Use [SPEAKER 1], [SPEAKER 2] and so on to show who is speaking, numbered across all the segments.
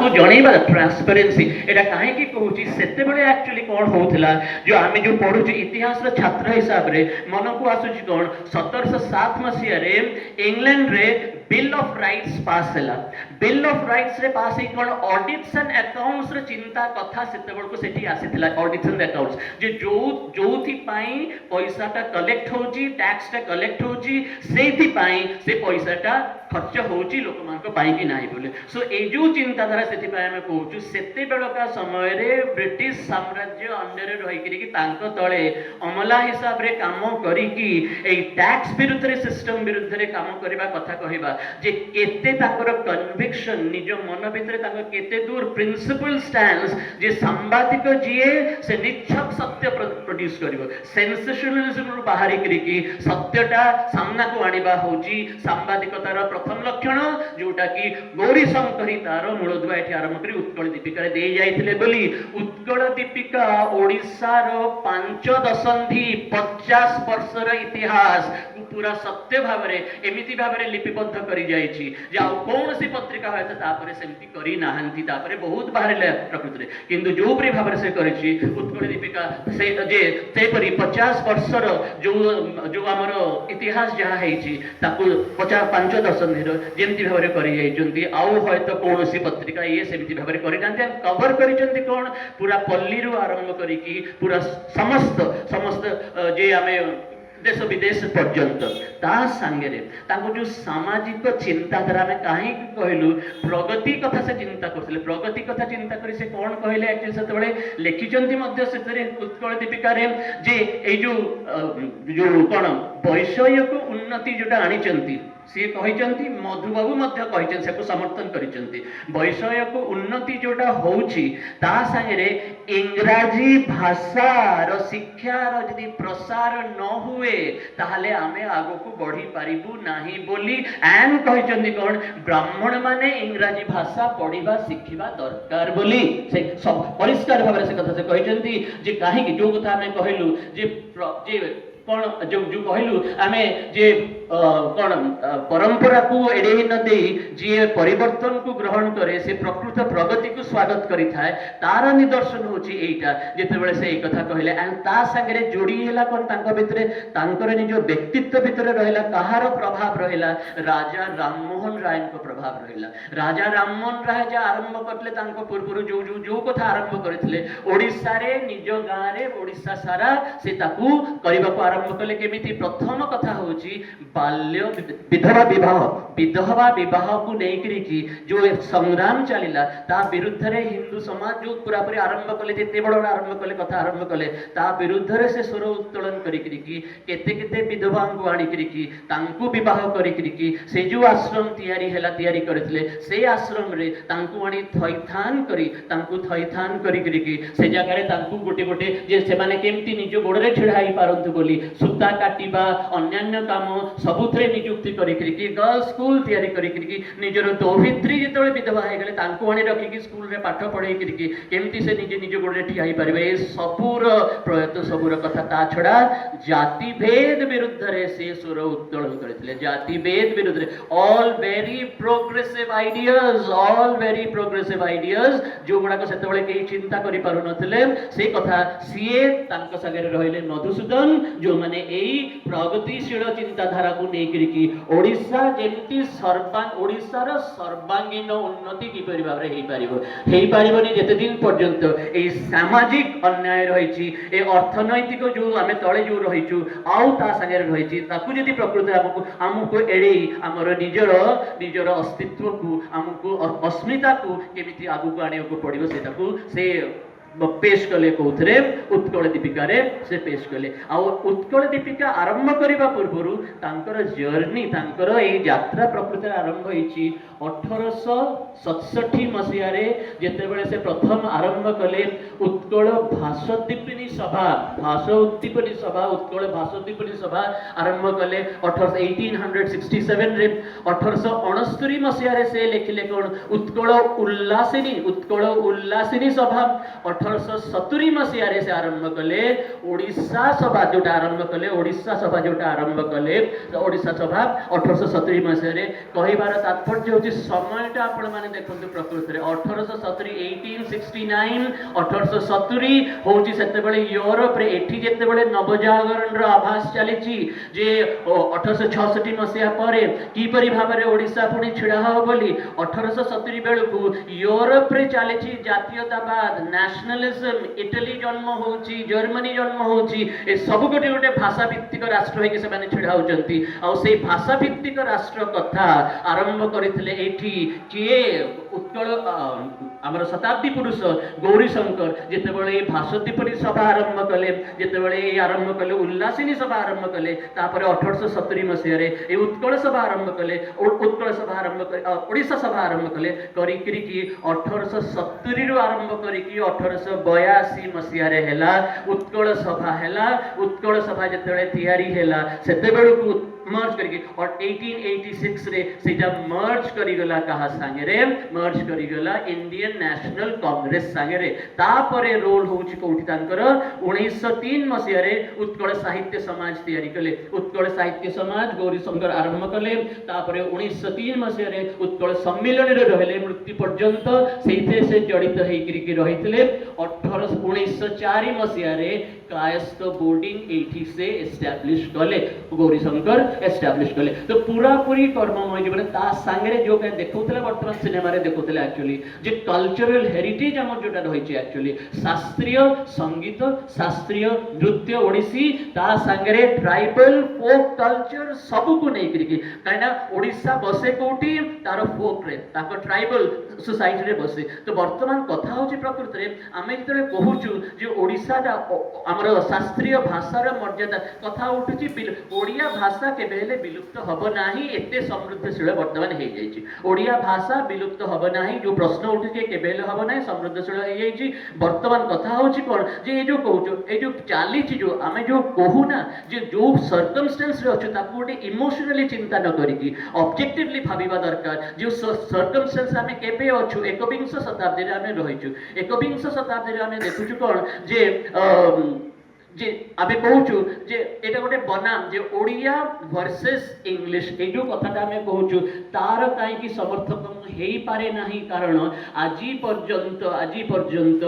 [SPEAKER 1] ତାହାକୁ ଜଣେଇବା ट्रांसपेरेंसी एटा काहे की कहूची सेते बेले एक्चुअली कोन होउथिला जो आमे जो पढुची इतिहास रो छात्र हिसाब रे मन को आसुची कोन 1707 मसिया रे इंग्लैंड रे बिल ऑफ राइट्स पास हैला बिल ऑफ राइट्स रे पास ही कोन ऑडिट्स एंड अकाउंट्स रे चिंता कथा सेते बेल को सेठी आसीथिला ऑडिट्स एंड अकाउंट्स जे जोथि पाई पैसाटा कलेक्ट होची टैक्सटा कलेक्ट होची सेथि पाई से पैसाटा खर्च होची लोक मान को पाई कि नाही बोले सो ए जो चिंताधारा सेथि पाई हमें कहूचु सेते बेलका समय रे ब्रिटिश साम्राज्य अंडर रे रही कि तांको तळे अमला हिसाब रे काम करी कि ए टैक्स विरुद्ध रे सिस्टम विरुद्ध रे काम करबा कथा कहबा जे केते ताकर कन्विक्शन निज मन भितरे ताको केते दूर प्रिंसिपल स्टैंड्स जे सांबादिक जिए से निछक सत्य प्रोड्यूस करिवो सेंसेशनलिज्म रु बाहरी करी कि सत्यटा सामना को आनिबा होची सांबादिकतार प्रथम लक्षण जोटा कि गौरी शंकरी तार मूलदुआ एठी आरंभ करी उत्कल दीपिका दे जाइथिले बोली उत्कल दीपिका ओडिसा रो 5 दशंधि 50 वर्षर इतिहास पूरा सत्य भाबरे एमिति भाबरे लिपिबद्ध करी जाइछि जे आ कोनसी पत्रिका होय तापरे सेमति करी नाहंती तापरे बहुत बाहरले प्रकृति रे किंतु जो परि भाबरे से करिछि उत्कल दीपिका से जे ते परि 50 वर्षर जो जो हमरो इतिहास जहा हेछि ताकू 5 दशंधि रो जेमति भाबरे करी जाइछन्ती आउ होय तो कोनसी पत्रिका ये सेमति भाबरे करी नांती कवर करिछन्ती कोन पूरा पल्ली रो आरंभ करी कि पूरा समस्त जे हमें देश विदेश पर्यंत ता संगे ताको जो सामाजिक चिंताधारा में काहे कहलु प्रगति कथा से चिंता करथिले प्रगति कथा चिंता करी से कोन कहले एक्चुअली सेते बेले लिखिचंती मध्य सेतरे उत्कल दीपिका रे जे ए जो कोन वैषयिक उन्नति जोटा आनिचंती सी कहिचंती मधुबाबू मध्य कहिचंती से को समर्थन करिचंती वैषयिक उन्नति जोटा होउची ता संगे इंग्रजी भाषा रो शिक्षा रो यदि प्रसार न हुए ताहले आमे आगो को बढ़ी पारिबु नाही बोली एन कहिचंती कोन ब्राह्मण माने इंग्रजी भाषा पढिबा शिखिबा दरकार बोली से सब परिष्कार भाबरे से कथा से कहिचंती जे काहे कि जो कथा हमें कहलु जे कोन जो कहलु आमे जे कोन परंपरा को एडेही न देई जे परिवर्तन को ग्रहण करे से प्रकृत प्रगति को स्वागत करि थाए तार निदर्शन होची एटा जेते बेले से एक कथा कहले एंड ता संगे जोड़ी हैला कोन तांको भितरे तांकर निजो व्यक्तित्व भितरे रहला कहार प्रभाव रहला राजा राममोहन राय को प्रभाव रहला राजा राममोहन राय जे आरंभ करले तांको पूर्वरु जो कथा आरंभ करथिले ओडिसा रे निजो गां रे ओडिसा सारा से ताकू करबा को आरंभ कले केमिति प्रथम कथा होची बाल्य विधवा विवाह को लेकर कि जो संग्राम चलिला ता विरुद्ध रे हिंदू समाज जो पूरा पूरी आरंभ कले जेते बड़ आरंभ कले कथा आरंभ कले ता विरुद्ध रे से स्वर उत्तोलन करी कि केते केते विधवा को आनी कि तांको विवाह करी कि से जो आश्रम तैयारी करथिले से आश्रम रे तांको आनी थैथान करी कि से जगह रे तांको गोटे जे से माने केमती निजो गोड़ रे छिड़ाई पारंतु बोली सूता काटिबा अन्यान्य काम सबुथरे नियुक्ति करी कि गर्ल्स स्कूल तैयारी करी कि निजर दौहित्री जेतबे विधवा हे गले तांको आनी रखी कि स्कूल रे पाठ पढ़ाई कि केमती से निज गोड़ रे ठिया पारे ए सबूर प्रयत्न सबूर कथा ता छड़ा जाति भेद विरुद्ध रे से स्वर उत्तोलन करथिले जाति भेद विरुद्ध रे ऑल वेरी प्रोग्रेसिव आइडियाज जो गुडा को सेते बेले के चिंता करि पारु नथिले से कथा सीए तांको संगे रहिले मधुसूदन जो माने एई प्रगतिशील चिंताधारा को नेकरी कि ओडिसा जेमती ओडिसा रो सर्वांगीन उन्नति कि परि भाबरे हेई पारिबोनी जेते दिन पर्यंत एई सामाजिक अन्याय रहिछि ए अर्थनैतिक जो आमे तळे जो रहिछु आउ ता संगे रहिछि ताकू जदि प्रकृति हमको एडेई हमर निजर अस्तित्व को हमको अस्मिता को केमिति आगु को आनियो को पड़िबो सेटाकू से पेश कले कोथरे उत्कल दीपिका रे से पेश कले आ उत्कल दीपिका आरंभ करिबा पूर्वरु तांकर जर्नी तांकर ए यात्रा प्रकृति आरंभ होईची 1867 मसिया रे जेते बेले से प्रथम आरंभ कले उत्कल भाषोद्दीपिनी सभा उत्कल भाषोद्दीपिनी सभा आरंभ कले 1867 रे 1869 मसिया रे से लिखिले कोन उत्कल उल्लासिनी सभा 1870 मसीह से आरंभ कले ओडिशा सभा जोटा आरंभ कले ओडिशा सभा जोटा आरंभ कले ओडिशा सभा 1870 मसीह रे कहिबार तात्पर्य होची समयटा आपण माने देखंतु प्रकृति रे 1870 1869 1870 होची सेते बेले यूरोप रे एठी जेते बेले नवजागरण रो आभास चलीची जे 1866 मसीहा परे की परि भाबरे ओडिशा पुनी छिड़ा हो बोली 1870 बेलकू यूरोप रे चलीची जातीयतावाद नेशनलिज्म इटली जन्म होची जर्मनी जन्म होची ए सब गोटे गोटे भाषा भित्तिक राष्ट्र होके से माने छिड़ा होचंती आ से भाषा भित्तिक राष्ट्र कथा आरंभ करथिले एठी किए उत्कल आमर शताब्दी पुरुष गौरी शंकर जेते बेले भाषादीपरी सभा आरंभ कले जेते बेले आरंभ कले उल्लासिनी सभा आरंभ कले तापर 1870 मसीह रे ए उत्कल सभा आरंभ कले उत्कल सभा आरंभ करे ओडिशा सभा आरंभ कले करी करी की 1870 रु आरंभ करी की 1882 मसीह रे हैला उत्कल सभा जेते बेले तयारी हैला सेते बेलकू मर्ज करके और 1886 रे सेटा मर्ज करी गला कहा संगे रे मर्ज करी गला इंडियन नेशनल कांग्रेस संगे रे तापरे रोल होउची कोठी तांकर 1903 मसिया रे उत्कल साहित्य समाज तयारी कले उत्कल साहित्य समाज गौरी शंकर आरंभ कले तापरे 1903 मसिया रे उत्कल सम्मेलन रे रहले मृत्यु पर्यंत सेइथे से जड़ित हेई कि रहितले 1904 मसिया रे कायस्थ बोर्डिंग एठी से एस्टैब्लिश कले गौरी शंकर एस्टैब्लिश कले तो पूरा पूरी कर्ममय जीवन ता संगे जो के देखौतले वर्तमान सिनेमा रे देखौतले एक्चुअली जे कल्चरल हेरिटेज हमर जोटा रहि छै एक्चुअली शास्त्रीय संगीत शास्त्रीय नृत्य ओडिसी ता संगे रे ट्राइबल फोक कल्चर सब को नै करी काइना ओडिसा बसे कोठी तार फोक रे ताको ट्राइबल सोसाइटी रे बसे तो वर्तमान कथा होछि प्रकृति रे आमे जतरे कहूछु जे ओडिसा दा हमर शास्त्रीय भाषा रे मर्यादा कथा उठुछि ओडिया भाषा केबेले विलुप्त हब नाही एते समृद्धशील वर्तमान हे जायछि ओडिया भाषा विलुप्त हब नाही जो प्रश्न उठुछि केबेले हब नाही समृद्धशील हे जायछि वर्तमान कथा होछि कोन जे ए जो कहूछु ए जो चालीछि जो आमे जो कहू ना जे जो सर्कमस्टेंस रे अछि ताकू गोटे इमोशनली चिंता न करिकि ऑब्जेक्टिवली भाबिबा दरकार जो सर्कमस्टेंस आमे केबे अछु एकविंश शताब्दी रे आमे रहिछु एकविंश शताब्दी रे आमे देखुछु कोन जे आबे कहूछु जे एटा गोटे बनाम जे ओडिया वर्सेस इंग्लिश ए जो कथाटा हमें कहूछु तार काई की समर्थक हेई पारे नाही कारण आजी पर्यंत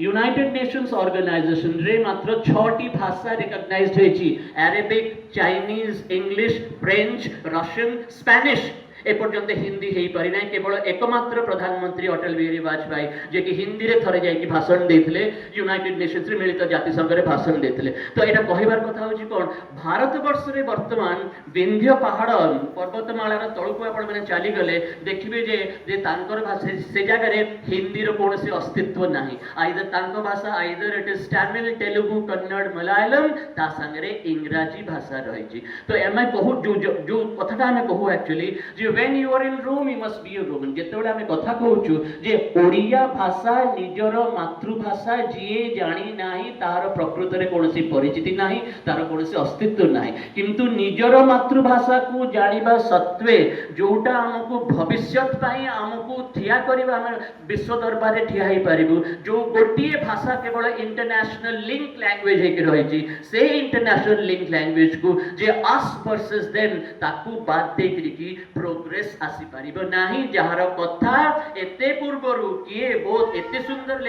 [SPEAKER 1] यूनाइटेड नेशंस ऑर्गेनाइजेशन रे मात्र 6 टी भाषा रिकॉग्नाइज्ड होईची Arabic Chinese English French Russian Spanish ए पर्यंत हिंदी हेई पारि नै केवल एकमात्र प्रधानमंत्री अटल बिहारी वाजपेयी जे कि हिंदी रे थरे जाय कि भाषण देथिले यूनाइटेड नेशंस रे मिलित जाति संघ रे भाषण देथिले तो एटा कहिबार कथा होची कोन भारत वर्ष रे वर्तमान विंध्य पहाड़ पर्वतमाला रा तळकु आपण माने चाली गले देखिबे जे तांकर भाषा से जगह रे हिंदी रो कोनसे अस्तित्व नाही आइदर तांको भाषा either it is Tamil Telugu Kannada Malayalam ता संग रे इंग्रजी भाषा रहिची तो एमे बहुत जो कथाटा हमें कहू actually J when you are in Rome you must be a Roman जेतेबेले हमें कथा कहूछु जे ओडिया भाषा निजर मातृभाषा जिए जानी नाही तार प्रकृत रे कोनसी परिचिति नाही तार कोनसी अस्तित्व नाही किंतु निजर मातृभाषा को जानिबा सत्वे जोटा हमकु भविष्यत पई हमकु ठिया करबा हम विश्व दरबार रे ठिया हे परिबु जो गोटिए भाषा केवल इंटरनेशनल लिंक लैंग्वेज हे के रहिची से इंटरनेशनल लिंक लैंग्वेज को जे अस वर्सेस देम ताकू बात दे की प्रोग्रेस आसी परिबो नाही जहार कथा एते पूर्वरु किए बहुत एते सुंदर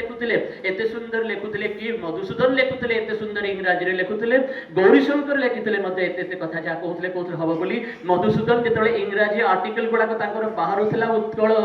[SPEAKER 1] लेखुतिले कि मधुसूदन लेखुतिले एते सुंदर इंग्रजी रे लेखुतिले गौरी शंकर लेखितिले मते एते कथा जा कहउतिले हबो बोली मधुसूदन जेतले इंग्रजी आर्टिकल गुडा तांकर बाहर थिला उत्कल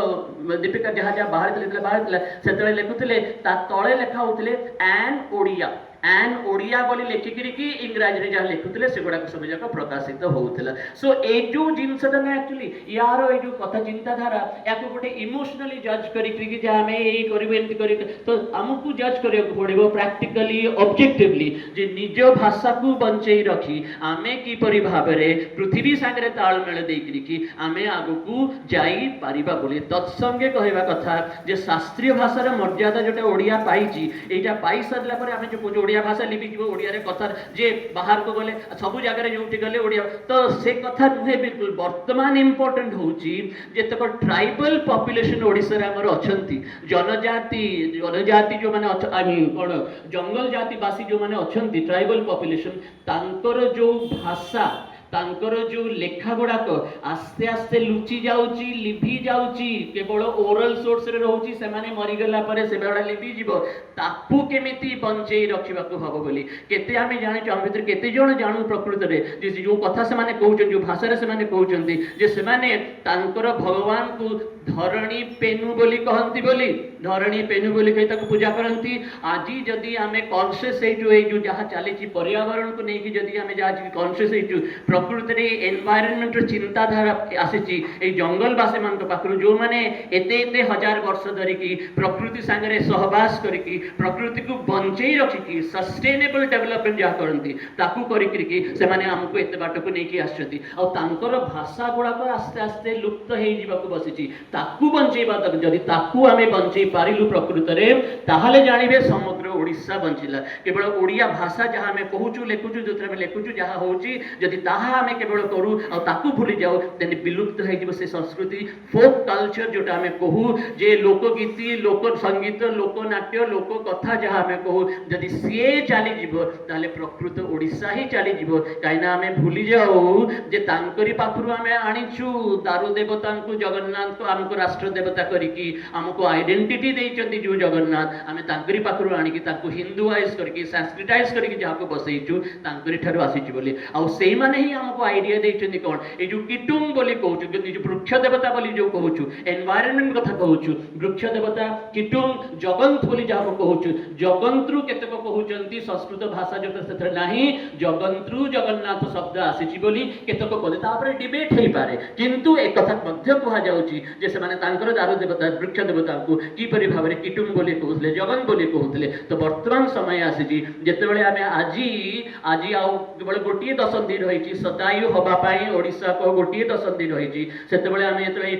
[SPEAKER 1] दीपिका जहा बाहर सेतले लेखुतिले ता तळे लेखा होतिले एन ओडिया बोली लेखिकरी कि इंग्रजी रे जहा लेखुतिले से गुडा सब जाक प्रकाशित होउतिला सो ए जो जिंसटा ना एक्चुअली यार ए जो कथा चिंता धारा याको गोटे इमोशनली जज करी कि जे हमें ए करबे एंती करी तो हमकु जज करियो पड़िबो प्रैक्टिकली ऑब्जेक्टिवली जे निज भाषा को बंचई रखी आमे की परि भाबरे पृथ्वी सागरे तालमेल देकरी कि आमे आगु को जाई परिबा बोली तत्संगे कहबा कथा जे शास्त्रीय भाषा रे मर्यादा जोटा ओडिया पाइची एटा पाई सरला पर आमे जो ओडिया भाषा लिपि जीव ओडिया रे कथा जे बाहर को गले सब जगह जोठी गले ओडिया तो से कथा नुहे बिल्कुल वर्तमान इंपोर्टेंट होची जेतक ट्राइबल पॉपुलेशन ओडिसा रे हमर अछंती जनजाति जो माने कोन जंगल जाति बासी जो माने अछंती ट्राइबल पॉपुलेशन तांकर जो भाषा तांकर जो लेखा गुड़ाक आस्ते आस्ते लुचि जाउची लिभि जाउची केवल ओरल सोर्स रे रहउची से माने मरि गेला परे से बेडा लिभि जीवो ताकू केमिति बंचेई रखिबा को हबो बोली केते आमे जानि हम भीतर केते जण जानु प्रकृति रे जे जो कथा से माने कहउचन जो भाषा रे से माने कहउचंती जे से माने तांकर भगवान को धरणी पेनु बोली कहंती बोली धरणी पेनु बोली कहि ताको पूजा करंती आजी जदी आमे कॉन्शियस हे जो जहा चालीची पर्यावरण को नेकी जदी आमे जा कॉन्शियस हे प्रकृति रे एनवायरनमेंट रो चिंताधारा आसीची ए जंगलवासी मान को पाखरु जो माने एते एते हजार वर्ष धरि की प्रकृति संगे सहवास करी की प्रकृति को बंचेई रखी की सस्टेनेबल डेवलपमेंट जा करंती ताकू करी की से माने हमको एते बाट को नेकी आछती आ तांकर भाषा गुडा को आस्ते आस्ते लुप्त हेई जीवा को बसिची ताकू बंचेबा तक जदी ताकू आमे बंचेई पारिलु प्रकृति रे ताहाले जानिबे समग्र ओडिसा बंचिला केवल ओडिया भाषा जहा हमें कहूचु लेखुचु जोथरा में लेखुचु जहा होची जदी ताहा हमें केवल करू आ ताकू भूली जाओ तेने विलुप्त है जीव से संस्कृति फोक कल्चर जोटा हमें कहू जे लोकगीति लोक संगीत लोक नाट्य लोक कथा जहा हमें कहू जदी से चली जीव ताले प्रकृत ओडिसा ही चली जीव काइना हमें भूली जाओ जे तांकरी पाखरु हमें आनिछु दारु देवता को जगन्नाथ को हमको राष्ट्र देवता करिकी हमको आइडेंटिटी देइचंती जो जगन्नाथ हमें तांकरी पाखरु आनिकी ताको हिंदुआइज करके संस्कृताइज करके जाको बसैछु तांकरी ठारो आसीछु बोली आ सेही माने ही हमको आइडिया देइचंती कोन ए जो किटुम बोली कहूछु जो वृक्ष देवता बोली जो कहूछु एनवायरनमेंट कथा कहूछु वृक्ष देवता किटुम जगंत बोली जाको कहूछु जगंत्रु केतक कहूचंती संस्कृत भाषा जो सेथरे नाही जगंत्रु जगन्नाथ शब्द आसीछि बोली केतक कहले तापर डिबेट हेई पारे किंतु एक कथा मध्य कहा जाउछि जे से माने तांकर दारु देवता वृक्ष देवता को की परि भाबरे किटुम बोली कहउतले जगन बोली कहउतले तो वर्तमान समय आसीछि जेते बेले आमे आजी आउ केवल गोटिए दशंधि रहिछि सतायु हबा पाई ओडिसा को गोटिए दशंधि रहिछि सेते बेले आमे एतले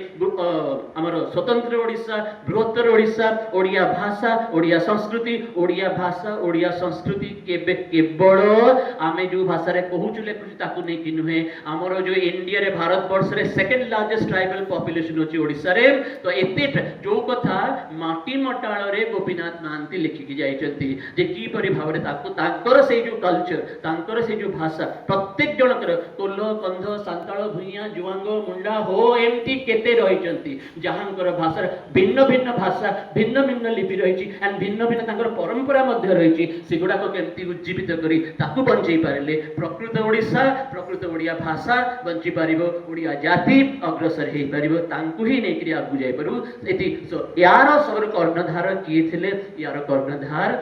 [SPEAKER 1] हमर स्वतंत्र ओडिसा बृहत्तर ओडिसा ओडिया भाषा ओडिया संस्कृति ओडिया भाषा ओडिया संस्कृति केबे केवल आमे जो भाषा रे कहउछु लेखुछु ताकू नै कि नुहे हमर जो इंडिया रे भारत वर्ष रे सेकंड लार्जेस्ट ट्राइबल पॉपुलेशन होची ओडिसा रे तो एते जो कथा माटी मटाळ रे गोपीनाथ महांती लिखि कि जाइचंती जे की परि भाबरे ताकू तांकर से जो कल्चर तांकर से जो भाषा प्रत्येक जनकर कोल्ह कंध सांताळ भुइया जुआंग मुंडा हो एमती केते रहिचंती जहांकर भाषा भिन्न भिन्न भाषा भिन्न भिन्न लिपि रहिची एंड भिन्न भिन्न तांकर परंपरा मध्य रहिची सेगुडा को केमती उज्जीवित करी ताकू बंचई पारले प्रकृत ओडिसा प्रकृत ओडिया भाषा बंची पारिबो ओडिया जाति अग्रसर हेई पारिबो तांकू ही नेकरी आगु जाय पारु एति यार सबर कर्णधार किए थिले यार कर्णधार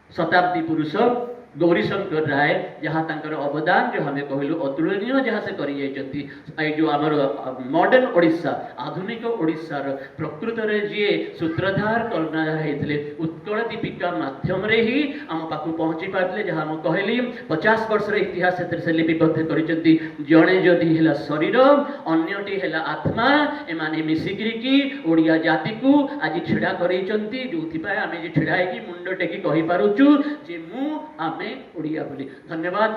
[SPEAKER 1] शताब्दी पुरुष गौरीशंकर राय जहाँ तांकर अवदान जो हमें कहलु अतुलनीय जहाँ से करी जाइचंती ए जो हमर मॉडर्न ओडिसा आधुनिक ओडिसा र प्रकृत रे जे सूत्रधार कर्णधार हेतले उत्कल दीपिका माध्यम रे ही हम पाखु पहुंची पारले जहाँ हम कहली 50 वर्ष रे इतिहास सेतर से लिपिबद्ध करिचंती जणे जदी हेला शरीर अन्यटी हेला आत्मा ए माने मिसिकरी की ओडिया जाति को आज छिड़ा करिचंती जोथि पाए हमें जे छिड़ा है कि मुंड टेकी कहि पारुचु जे मु आमे ओडिया बोली धन्यवाद।